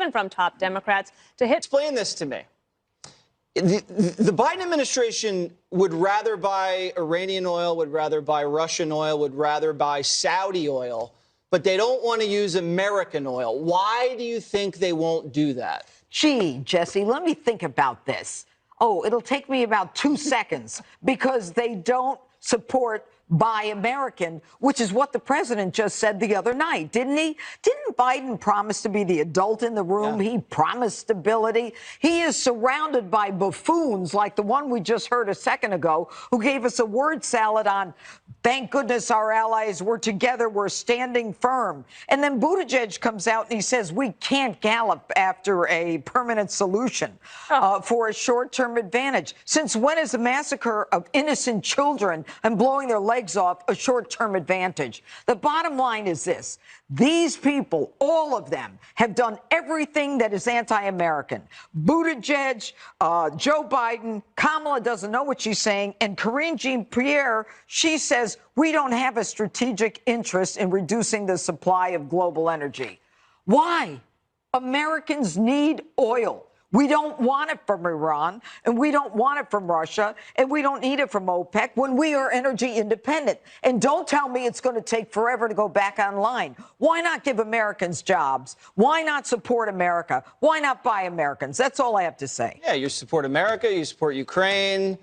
even from top Democrats, to hit. Explain this to me. The Biden administration would rather buy Iranian oil, would rather buy Russian oil, would rather buy Saudi oil, but they don't want to use American oil. Why do you think they won't do that? Gee, Jesse, let me think about this. Oh, it'll take me about 2 seconds because they don't support Buy American, which is what the president just said the other night, didn't he? Didn't Biden promise to be the adult in the room? Yeah. He promised stability. He is surrounded by buffoons like the one we just heard a second ago, who gave us a word salad on, thank goodness our allies were together, we're standing firm. And then Buttigieg comes out and he says, we can't gallop after a permanent solution for a short-term advantage. Since when is the massacre of innocent children and blowing their legs off a short-term advantage? The bottom line is this. These people, all of them, have done everything that is anti-American. Buttigieg, Joe Biden, Kamala doesn't know what she's saying, and Karine Jean-Pierre, she says, we don't have a strategic interest in reducing the supply of global energy. Why? Americans need oil. We don't want it from Iran, and we don't want it from Russia, and we don't need it from OPEC when we are energy independent. And don't tell me it's going to take forever to go back online. Why not give Americans jobs? Why not support America? Why not buy Americans? That's all I have to say. Yeah, you support America, you support Ukraine,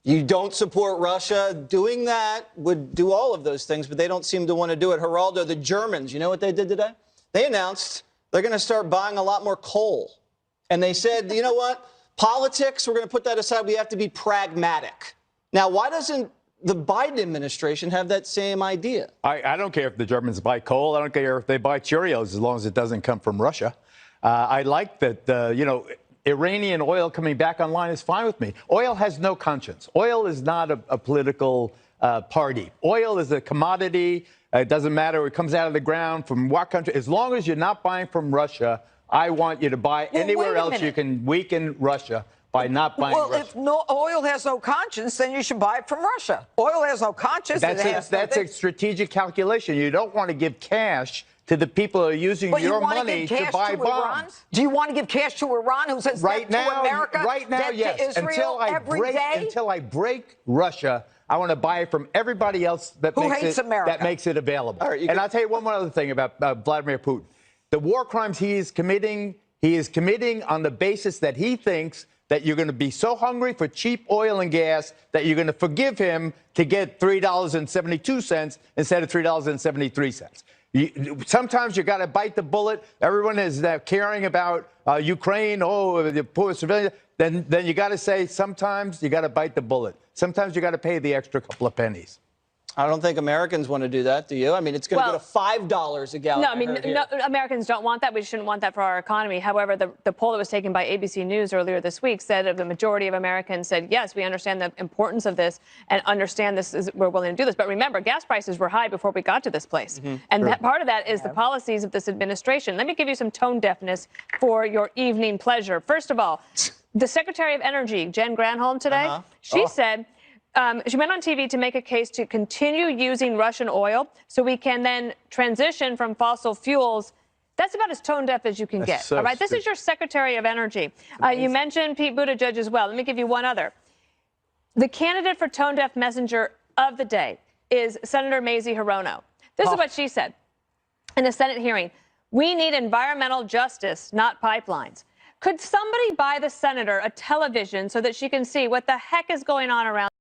you don't support Russia. Doing that would do all of those things, but they don't seem to want to do it. Geraldo, the Germans, you know what they did today? They announced they're going to start buying a lot more coal. And they said, you know what? Politics, we're going to put that aside. We have to be pragmatic. Now, why doesn't the Biden administration have that same idea? I don't care if the Germans buy coal. I don't care if they buy Cheerios, as long as it doesn't come from Russia. I like that, Iranian oil coming back online is fine with me. Oil has no conscience. Oil is not a political party. Oil is a commodity. It doesn't matter. It comes out of the ground from what country. As long as you're not buying from Russia, I want you to buy anywhere else you can weaken Russia by not buying Russia. Well, if oil has no conscience, then you should buy it from Russia. Oil has no conscience. That's a strategic calculation. You don't want to give cash to the people who are using your money to buy bonds. Do you want to give cash to Iran, who says right now, to America, right now, yes. to Israel Until I break Russia, I want to buy it from everybody else that makes it available. Right, and I'll tell you one more other thing about Vladimir Putin. The war crimes he is committing on the basis that he thinks that you're going to be so hungry for cheap oil and gas that you're going to forgive him to get $3.72 instead of $3.73. Sometimes you got to bite the bullet. Everyone is caring about Ukraine, the poor civilians. Then you got to say sometimes you got to bite the bullet. Sometimes you got to pay the extra couple of pennies. I don't think Americans want to do that, do you? I mean, it's going to go to $5 a gallon. No, I mean, no, Americans don't want that. We shouldn't want that for our economy. However, the poll that was taken by ABC News earlier this week said the majority of Americans said, yes, we understand the importance of this and understand we're willing to do this. But remember, gas prices were high before we got to this place. Mm-hmm. And that part of that is the policies of this administration. Let me give you some tone deafness for your evening pleasure. First of all, the Secretary of Energy, Jen Granholm, today, she said, she went on TV to make a case to continue using Russian oil so we can then transition from fossil fuels. That's about as tone deaf as you can get. So all right, this is your Secretary of Energy. You mentioned Pete Buttigieg as well. Let me give you one other. The candidate for tone deaf messenger of the day is Senator Mazie Hirono. This is what she said in a Senate hearing. We need environmental justice, not pipelines. Could somebody buy the senator a television so that she can see what the heck is going on around